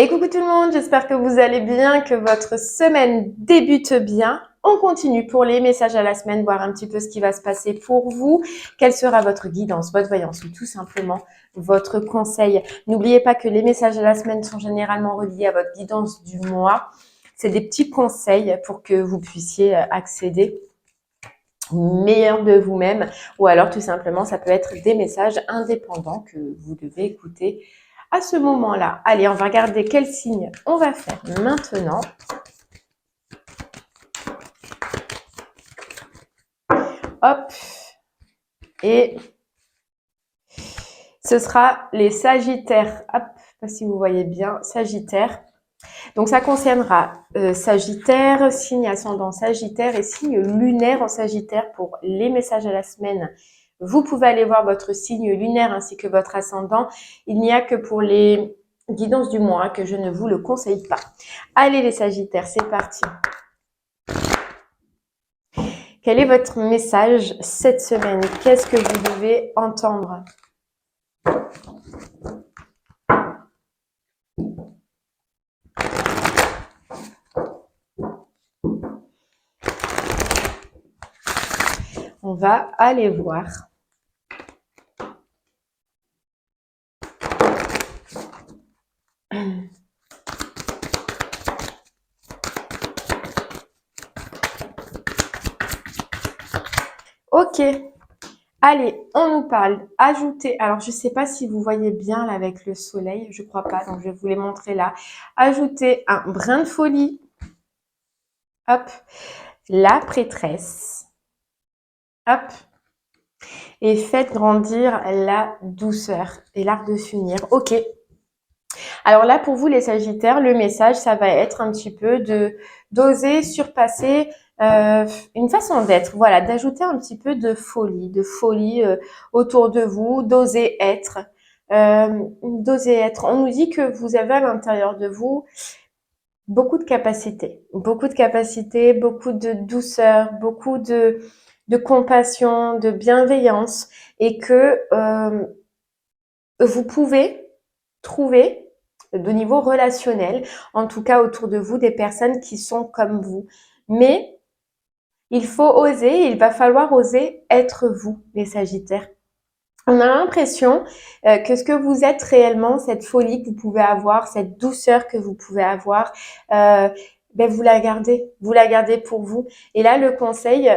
Et coucou tout le monde, j'espère que vous allez bien, que votre semaine débute bien. On continue pour les messages à la semaine, voir un petit peu ce qui va se passer pour vous, quelle sera votre guidance, votre voyance ou tout simplement votre conseil. N'oubliez pas que les messages à la semaine sont généralement reliés à votre guidance du mois. C'est des petits conseils pour que vous puissiez accéder au meilleur de vous-même, ou alors tout simplement ça peut être des messages indépendants que vous devez écouter à ce moment-là. Allez, on va regarder quel signe on va faire maintenant. Hop. Et ce sera les Sagittaires. Hop, je sais pas si vous voyez bien, Sagittaire. Donc ça concernera Sagittaire, signe ascendant Sagittaire et signe lunaire en Sagittaire pour les messages à la semaine. Vous pouvez aller voir votre signe lunaire ainsi que votre ascendant. Il n'y a que pour les guidances du mois que je ne vous le conseille pas. Allez les Sagittaires, c'est parti. Quel est votre message cette semaine? Qu'est-ce que vous devez entendre? On va aller voir. Ok. Allez, on nous parle. Ajouter. Alors, je ne sais pas si vous voyez bien là avec le soleil. Je crois pas, donc je vais vous les montrer là. Ajouter un brin de folie. Hop. La prêtresse. Hop. Et faites grandir la douceur et l'art de s'unir. Ok. Alors là, pour vous, les Sagittaires, le message, ça va être un petit peu d'oser surpasser une façon d'être. Voilà, d'ajouter un petit peu de folie autour de vous, d'oser être. D'oser être. On nous dit que vous avez à l'intérieur de vous beaucoup de capacités, beaucoup de douceur, beaucoup de compassion, de bienveillance et que vous pouvez trouver de niveau relationnel, en tout cas autour de vous, des personnes qui sont comme vous. Mais il faut oser, il va falloir oser être vous, les Sagittaires. On a l'impression que ce que vous êtes réellement, cette folie que vous pouvez avoir, cette douceur que vous pouvez avoir, vous la gardez pour vous. Et là, le conseil,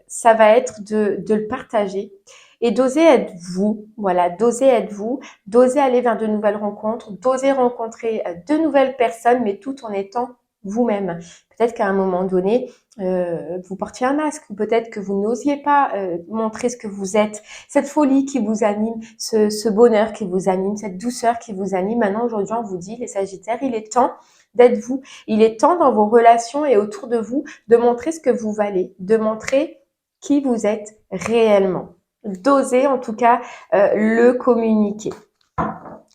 ça va être de le partager et d'oser être vous, voilà, d'oser être vous, d'oser aller vers de nouvelles rencontres, d'oser rencontrer de nouvelles personnes, mais tout en étant vous-même. Peut-être qu'à un moment donné, vous portiez un masque, ou peut-être que vous n'osiez pas montrer ce que vous êtes, cette folie qui vous anime, ce bonheur qui vous anime, cette douceur qui vous anime. Maintenant, aujourd'hui, on vous dit, les Sagittaires, il est temps d'être vous. Il est temps dans vos relations et autour de vous de montrer ce que vous valez, de montrer qui vous êtes réellement. D'oser, en tout cas, le communiquer.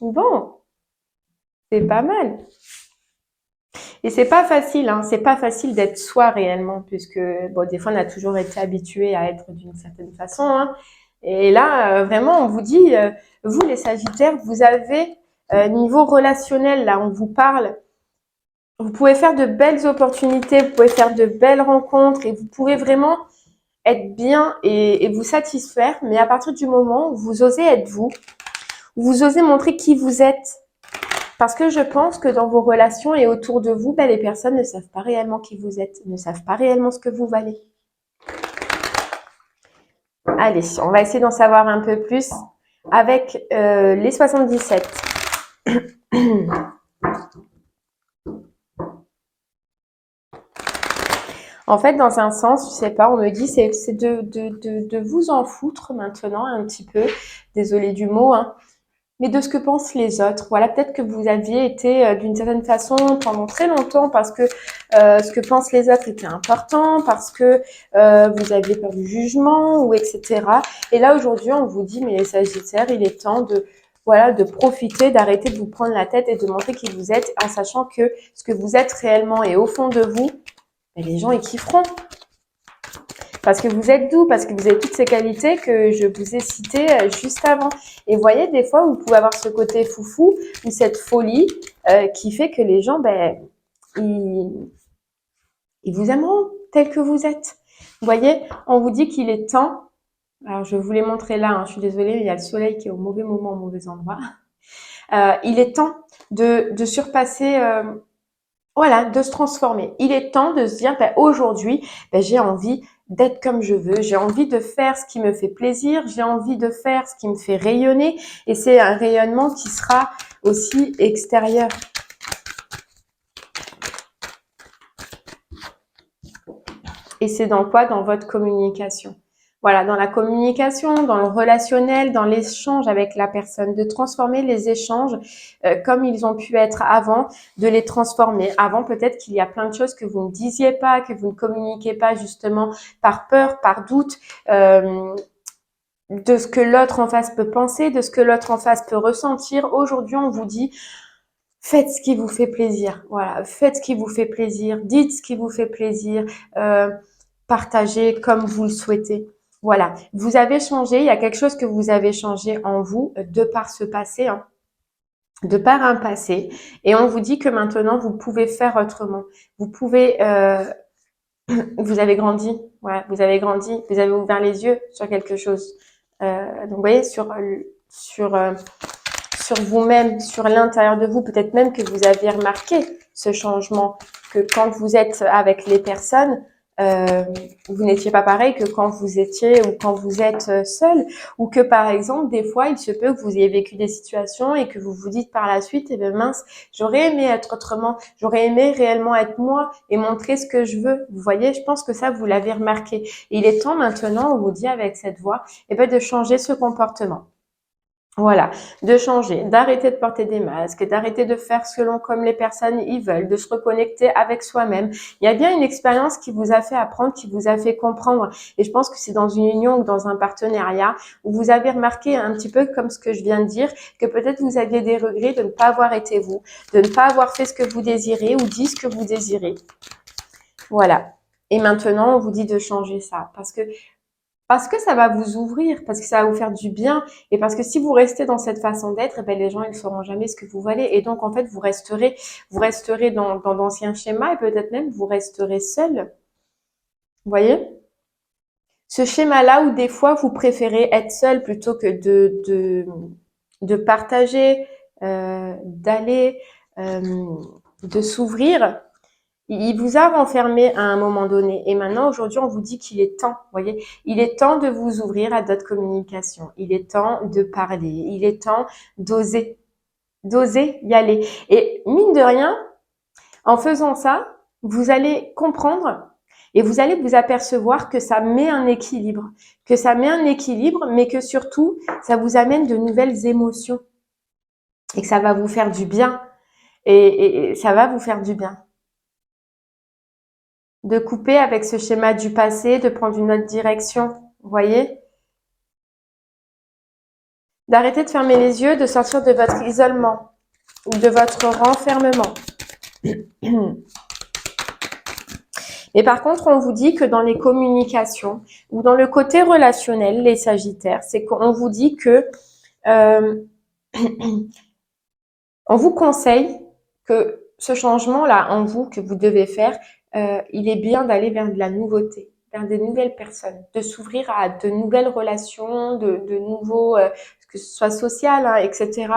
Bon, c'est pas mal. Et c'est pas facile, hein, c'est pas facile d'être soi réellement, puisque bon, des fois on a toujours été habitué à être d'une certaine façon, hein. Et là, vraiment, on vous dit, vous les Sagittaires, vous avez niveau relationnel, là, on vous parle. Vous pouvez faire de belles opportunités, vous pouvez faire de belles rencontres et vous pouvez vraiment être bien et vous satisfaire. Mais à partir du moment où vous osez être vous, où vous osez montrer qui vous êtes, parce que je pense que dans vos relations et autour de vous, les personnes ne savent pas réellement qui vous êtes, ne savent pas réellement ce que vous valez. Allez, on va essayer d'en savoir un peu plus avec les 77. En fait, dans un sens, je sais pas, on me dit c'est de vous en foutre maintenant un petit peu, désolée du mot, hein, mais de ce que pensent les autres. Voilà, peut-être que vous aviez été d'une certaine façon pendant très longtemps parce que ce que pensent les autres était important, parce que vous aviez peur du jugement ou etc. Et là aujourd'hui, on vous dit mais les Sagittaires, il est temps de profiter, d'arrêter de vous prendre la tête et de montrer qui vous êtes en sachant que ce que vous êtes réellement et au fond de vous, les gens ils kifferont. Parce que vous êtes doux, parce que vous avez toutes ces qualités que je vous ai citées juste avant. Et vous voyez, des fois, vous pouvez avoir ce côté foufou ou cette folie qui fait que les gens, ben, ils vous aimeront tel que vous êtes. Vous voyez, on vous dit qu'il est temps. Alors, je vais vous les montrer là, hein, je suis désolée, mais il y a le soleil qui est au mauvais moment, au mauvais endroit. Il est temps de surpasser, voilà, de se transformer. Il est temps de se dire, ben, aujourd'hui, ben, j'ai envie d'être comme je veux, j'ai envie de faire ce qui me fait plaisir, j'ai envie de faire ce qui me fait rayonner, et c'est un rayonnement qui sera aussi extérieur. Et c'est dans quoi? Dans votre communication. Voilà, dans la communication, dans le relationnel, dans l'échange avec la personne, de transformer les échanges comme ils ont pu être avant, de les transformer. Avant, peut-être qu'il y a plein de choses que vous ne disiez pas, que vous ne communiquiez pas justement par peur, par doute, de ce que l'autre en face peut penser, de ce que l'autre en face peut ressentir. Aujourd'hui, on vous dit, faites ce qui vous fait plaisir. Voilà, faites ce qui vous fait plaisir, dites ce qui vous fait plaisir, partagez comme vous le souhaitez. Voilà, vous avez changé, il y a quelque chose que vous avez changé en vous de par ce passé, hein, de par un passé, et on vous dit que maintenant vous pouvez faire autrement. Vous pouvez, vous avez grandi, ouais, vous avez grandi, vous avez ouvert les yeux sur quelque chose. Donc vous voyez sur sur vous-même, sur l'intérieur de vous, peut-être même que vous avez remarqué ce changement, que quand vous êtes avec les personnes, vous n'étiez pas pareil que quand vous étiez ou quand vous êtes seul, ou que par exemple, des fois, il se peut que vous ayez vécu des situations et que vous vous dites par la suite, eh bien mince, j'aurais aimé être autrement, j'aurais aimé réellement être moi et montrer ce que je veux. Vous voyez, je pense que ça, vous l'avez remarqué. Et il est temps maintenant, on vous dit avec cette voix, eh bien de changer ce comportement. Voilà, de changer, d'arrêter de porter des masques, d'arrêter de faire selon comme les personnes y veulent, de se reconnecter avec soi-même. Il y a bien une expérience qui vous a fait apprendre, qui vous a fait comprendre. Et je pense que c'est dans une union ou dans un partenariat où vous avez remarqué un petit peu comme ce que je viens de dire, que peut-être vous aviez des regrets de ne pas avoir été vous, de ne pas avoir fait ce que vous désirez ou dit ce que vous désirez. Voilà. Et maintenant, on vous dit de changer ça parce que ça va vous ouvrir, parce que ça va vous faire du bien, et parce que si vous restez dans cette façon d'être, eh ben les gens ils sauront jamais ce que vous valez, et donc en fait vous resterez dans d'anciens schémas, et peut-être même vous resterez seul. Vous voyez? Ce schéma-là où des fois vous préférez être seul plutôt que de partager, d'aller, de s'ouvrir. Il vous a renfermé à un moment donné et maintenant aujourd'hui on vous dit qu'il est temps, vous voyez, il est temps de vous ouvrir à d'autres communications, il est temps de parler, il est temps d'oser, d'oser y aller. Et mine de rien, en faisant ça, vous allez comprendre et vous allez vous apercevoir que ça met un équilibre, mais que surtout ça vous amène de nouvelles émotions et que ça va vous faire du bien et ça va vous faire du bien. De couper avec ce schéma du passé, de prendre une autre direction, vous voyez? D'arrêter de fermer les yeux, de sortir de votre isolement ou de votre renfermement. Et par contre, on vous dit que dans les communications ou dans le côté relationnel, les Sagittaires, c'est qu'on vous dit que euh, on vous conseille que ce changement-là en vous que vous devez faire, il est bien d'aller vers de la nouveauté, vers des nouvelles personnes, de s'ouvrir à de nouvelles relations, de nouveaux, que ce soit social, hein, etc.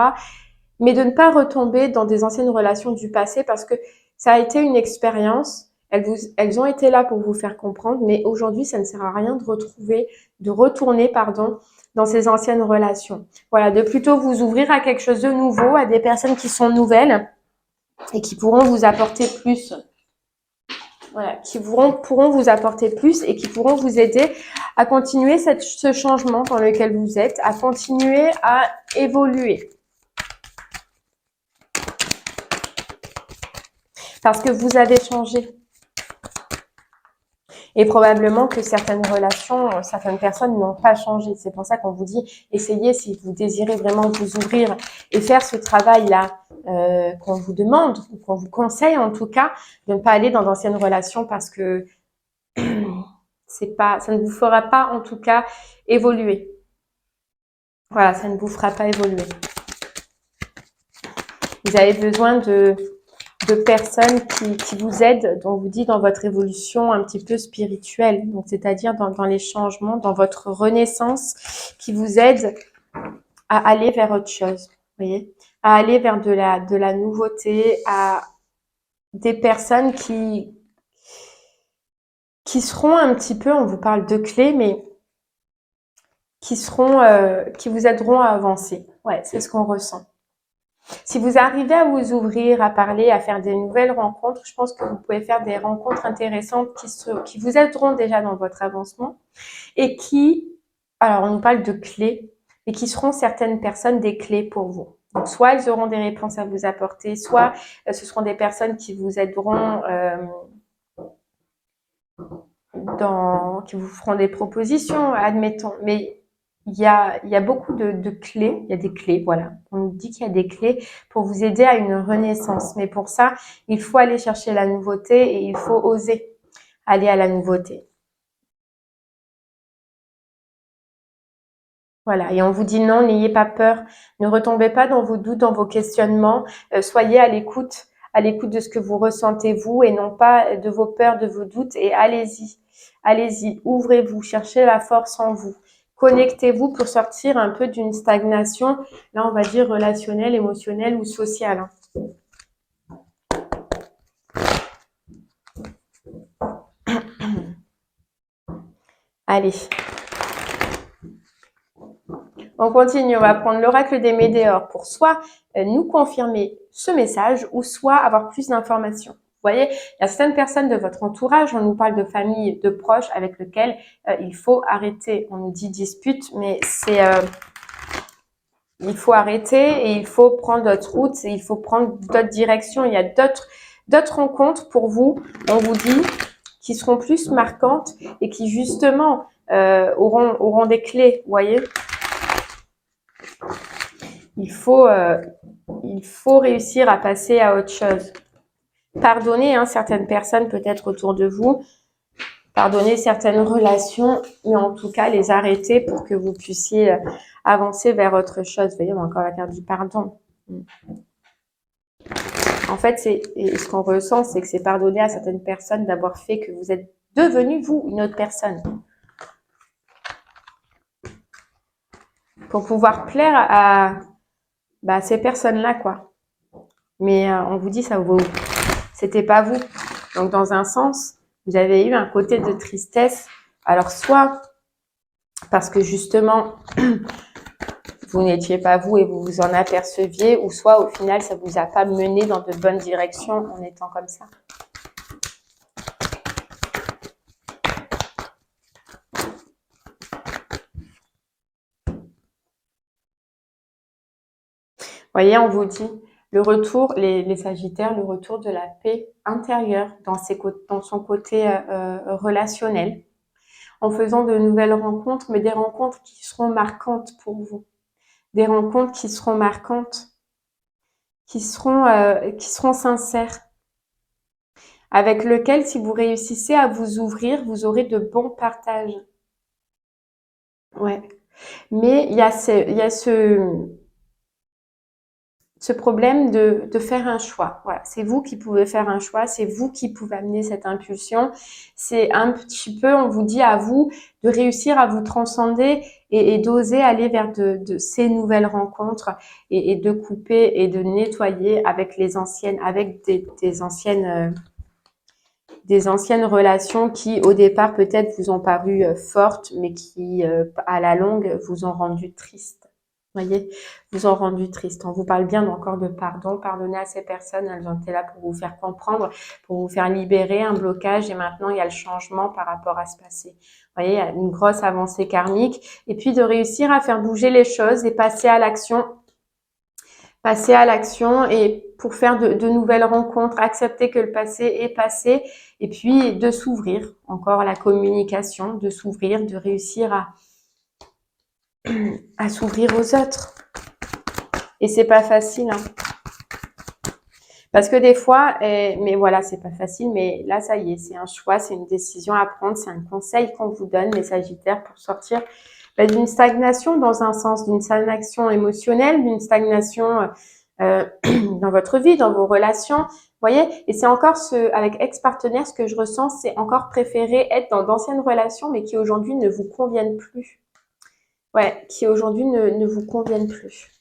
Mais de ne pas retomber dans des anciennes relations du passé parce que ça a été une expérience. Elles ont été là pour vous faire comprendre, mais aujourd'hui, ça ne sert à rien de retourner, pardon, dans ces anciennes relations. Voilà, de plutôt vous ouvrir à quelque chose de nouveau, à des personnes qui sont nouvelles et qui pourront vous apporter plus. Voilà, qui pourront vous apporter plus et qui pourront vous aider à continuer ce changement dans lequel vous êtes, à continuer à évoluer. Parce que vous avez changé. Et probablement que certaines relations, certaines personnes n'ont pas changé. C'est pour ça qu'on vous dit, essayez si vous désirez vraiment vous ouvrir et faire ce travail-là qu'on vous demande, ou qu'on vous conseille en tout cas, de ne pas aller dans d'anciennes relations parce que ça ne vous fera pas en tout cas évoluer. Voilà, ça ne vous fera pas évoluer. Vous avez besoin de personnes qui vous aident, dont vous dit dans votre évolution un petit peu spirituelle, donc c'est-à-dire dans les changements, dans votre renaissance, qui vous aident à aller vers autre chose, vous voyez, à aller vers de la nouveauté, à des personnes qui seront un petit peu, on vous parle de clés, mais qui vous aideront à avancer. Ouais, c'est ce qu'on ressent. Si vous arrivez à vous ouvrir, à parler, à faire des nouvelles rencontres, je pense que vous pouvez faire des rencontres intéressantes qui vous aideront déjà dans votre avancement et alors on nous parle de clés, mais qui seront certaines personnes des clés pour vous. Donc soit elles auront des réponses à vous apporter, soit ce seront des personnes qui vous aideront qui vous feront des propositions, admettons. Mais il y a beaucoup de clés, il y a des clés, voilà. On nous dit qu'il y a des clés pour vous aider à une renaissance. Mais pour ça, il faut aller chercher la nouveauté et il faut oser aller à la nouveauté. Voilà, et on vous dit non, n'ayez pas peur, ne retombez pas dans vos doutes, dans vos questionnements, soyez à l'écoute de ce que vous ressentez vous et non pas de vos peurs, de vos doutes et allez-y, ouvrez-vous, cherchez la force en vous. Connectez-vous pour sortir un peu d'une stagnation, là on va dire relationnelle, émotionnelle ou sociale. Allez. On continue, on va prendre l'oracle des météores pour soit nous confirmer ce message ou soit avoir plus d'informations. Vous voyez, il y a certaines personnes de votre entourage, on nous parle de famille, de proches avec lesquels il faut arrêter. On nous dit dispute, mais il faut arrêter et il faut prendre d'autres routes et il faut prendre d'autres directions. Il y a d'autres rencontres pour vous, on vous dit, qui seront plus marquantes et qui justement auront des clés, vous voyez. Il faut réussir à passer à autre chose. Pardonnez certaines personnes peut-être autour de vous, pardonnez certaines relations, mais en tout cas les arrêter pour que vous puissiez avancer vers autre chose. Vous voyez, on a encore la carte du pardon. En fait, ce qu'on ressent, c'est que c'est pardonner à certaines personnes d'avoir fait que vous êtes devenu, vous, une autre personne. Pour pouvoir plaire à ces personnes-là, quoi. Mais on vous dit, c'était pas vous. Donc, dans un sens, vous avez eu un côté de tristesse. Alors, soit parce que justement, vous n'étiez pas vous et vous vous en aperceviez, ou soit au final, ça vous a pas mené dans de bonnes directions en étant comme ça. Vous voyez, on vous dit le retour, les Sagittaires, le retour de la paix intérieure dans son côté relationnel, en faisant de nouvelles rencontres, mais des rencontres qui seront marquantes pour vous. Des rencontres qui seront marquantes, qui seront sincères, avec lequel, si vous réussissez à vous ouvrir, vous aurez de bons partages. Ouais. Mais il y a ce problème de faire un choix. Voilà, c'est vous qui pouvez faire un choix, c'est vous qui pouvez amener cette impulsion. C'est un petit peu, on vous dit à vous de réussir à vous transcender et d'oser aller vers de ces nouvelles rencontres et de couper et de nettoyer avec les anciennes, avec des anciennes relations qui au départ peut-être vous ont paru fortes, mais qui à la longue vous ont rendu triste. Voyez, vous ont rendu triste. On vous parle bien encore de pardon. Pardonnez à ces personnes, elles ont été là pour vous faire comprendre, pour vous faire libérer un blocage et maintenant il y a le changement par rapport à ce passé. Vous voyez, il y a une grosse avancée karmique et puis de réussir à faire bouger les choses et passer à l'action. Passer à l'action et pour faire de nouvelles rencontres, accepter que le passé est passé et puis de s'ouvrir encore à la communication, de s'ouvrir, de réussir à s'ouvrir aux autres. Et c'est pas facile, Parce que des fois, mais voilà, c'est pas facile, mais là, ça y est, c'est un choix, c'est une décision à prendre, c'est un conseil qu'on vous donne, les Sagittaires, pour sortir d'une stagnation dans un sens, d'une stagnation émotionnelle, d'une stagnation dans votre vie, dans vos relations. Vous voyez, et c'est encore avec ex-partenaire, ce que je ressens, c'est encore préférer être dans d'anciennes relations, mais qui aujourd'hui ne vous conviennent plus. Ouais, qui aujourd'hui ne vous conviennent plus.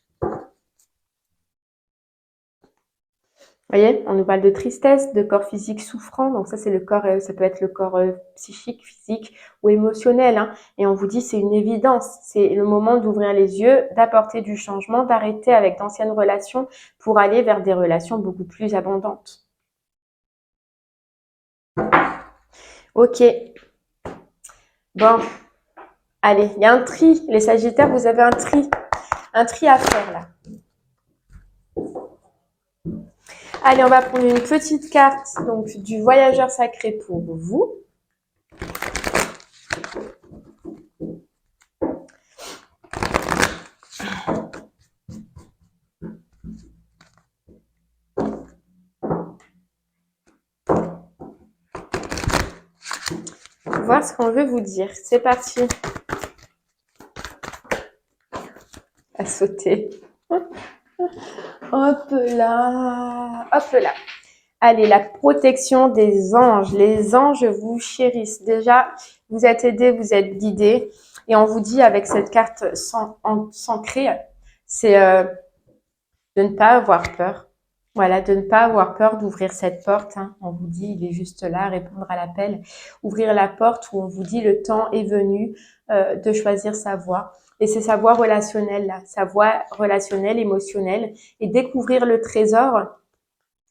Vous voyez, on nous parle de tristesse, de corps physique souffrant. Donc ça, c'est le corps, ça peut être le corps psychique, physique ou émotionnel. Hein. Et on vous dit, c'est une évidence. C'est le moment d'ouvrir les yeux, d'apporter du changement, d'arrêter avec d'anciennes relations pour aller vers des relations beaucoup plus abondantes. Ok. Bon. Allez, il y a un tri. Les Sagittaires, vous avez un tri. Un tri à faire là. Allez, on va prendre une petite carte donc du voyageur sacré pour vous. Voir ce qu'on veut vous dire. C'est parti. À sauter. Hop là. Hop là. Allez, la protection des anges. Les anges vous chérissent. Déjà, vous êtes aidés, vous êtes guidés. Et on vous dit avec cette carte s'ancrer, c'est de ne pas avoir peur. Voilà, de ne pas avoir peur d'ouvrir cette porte. Hein. On vous dit, il est juste là, répondre à l'appel. Ouvrir la porte où on vous dit le temps est venu de choisir sa voie. Et c'est sa voie relationnelle, là, sa voie relationnelle, émotionnelle. Et découvrir le trésor,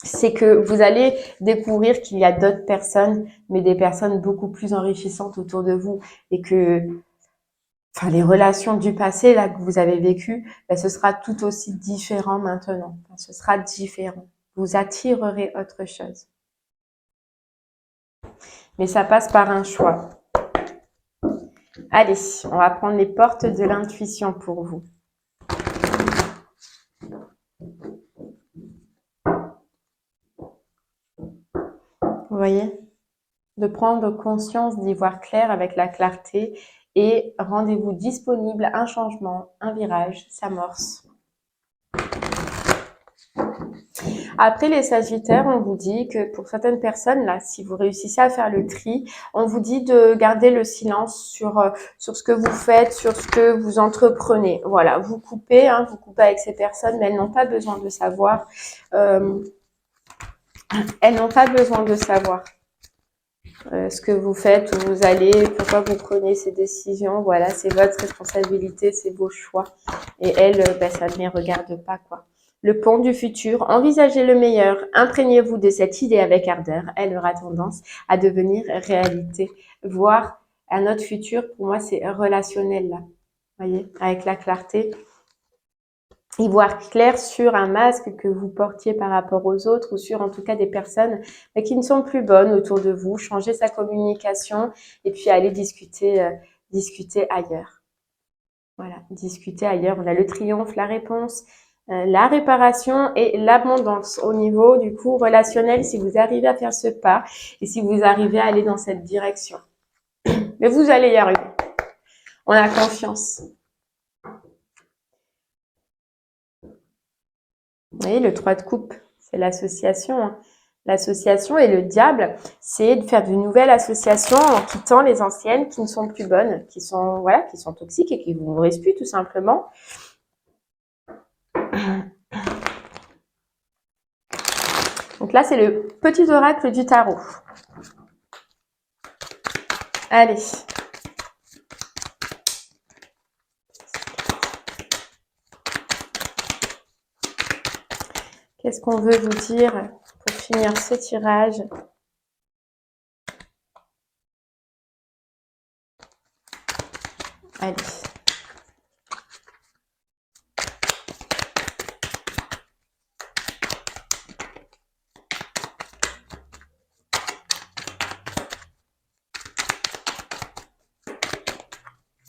c'est que vous allez découvrir qu'il y a d'autres personnes, mais des personnes beaucoup plus enrichissantes autour de vous. Et que enfin, les relations du passé là que vous avez vécues, ben, ce sera tout aussi différent maintenant. Enfin, ce sera différent. Vous attirerez autre chose. Mais ça passe par un choix. Allez, on va prendre les portes de l'intuition pour vous. Vous voyez? De prendre conscience, d'y voir clair avec la clarté et rendez-vous disponible, un changement, un virage s'amorce. Après les Sagittaires, on vous dit que pour certaines personnes, là, si vous réussissez à faire le tri, on vous dit de garder le silence sur ce que vous faites, sur ce que vous entreprenez. Voilà, vous coupez avec ces personnes, mais elles n'ont pas besoin de savoir. Elles n'ont pas besoin de savoir ce que vous faites, où vous allez, pourquoi vous prenez ces décisions. Voilà, c'est votre responsabilité, c'est vos choix. Et elles, ça ne les regarde pas, quoi. Le pont du futur, envisagez le meilleur, imprégnez-vous de cette idée avec ardeur, elle aura tendance à devenir réalité. Voir un autre futur, pour moi, c'est relationnel, là. Vous voyez, avec la clarté. Y voir clair sur un masque que vous portiez par rapport aux autres ou sur en tout cas des personnes qui ne sont plus bonnes autour de vous, changer sa communication et puis aller discuter ailleurs. Voilà, discuter ailleurs. On a le triomphe, la réponse, la réparation et l'abondance au niveau du coup relationnel si vous arrivez à faire ce pas et si vous arrivez à aller dans cette direction. Mais vous allez y arriver. On a confiance. Vous voyez, le 3 de coupe, c'est l'association. Hein. L'association et le diable, c'est de faire de nouvelles associations en quittant les anciennes qui ne sont plus bonnes, qui sont toxiques et qui vous nourrissent plus tout simplement. Donc là, c'est le petit oracle du tarot. Allez. Qu'est-ce qu'on veut vous dire pour finir ce tirage ? Allez.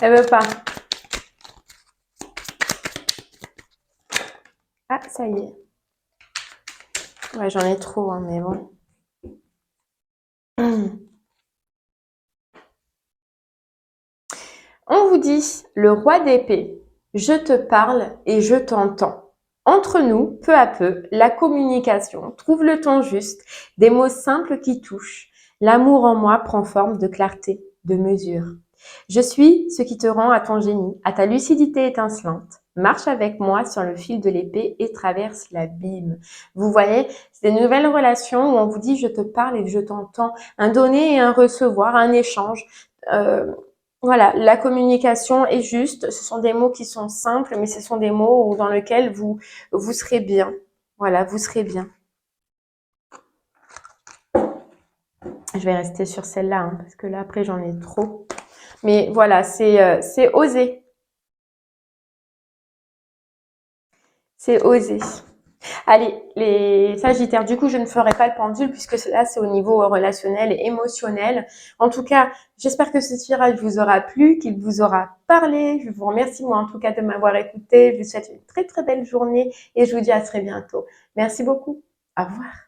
Elle veut pas. Ah, ça y est. Ouais, j'en ai trop, hein, mais bon. On vous dit, le roi d'épée, je te parle et je t'entends. Entre nous, peu à peu, la communication trouve le ton juste, des mots simples qui touchent. L'amour en moi prend forme de clarté, de mesure. Je suis ce qui te rend à ton génie, à ta lucidité étincelante. Marche avec moi sur le fil de l'épée et traverse l'abîme. Vous voyez, c'est des nouvelles relations où on vous dit je te parle et je t'entends. Un donner et un recevoir, un échange. Euh, voilà, la communication est juste. Ce sont des mots qui sont simples, mais ce sont des mots dans lesquels vous serez bien. Voilà, vous serez bien. Je vais rester sur celle-là, hein, parce que là, après, j'en ai trop. Mais voilà, c'est oser. C'est oser. Allez, les Sagittaires, du coup, je ne ferai pas le pendule puisque là, c'est au niveau relationnel et émotionnel. En tout cas, j'espère que ce tirage vous aura plu, qu'il vous aura parlé. Je vous remercie, moi, en tout cas, de m'avoir écouté. Je vous souhaite une très, très belle journée et je vous dis à très bientôt. Merci beaucoup. Au revoir.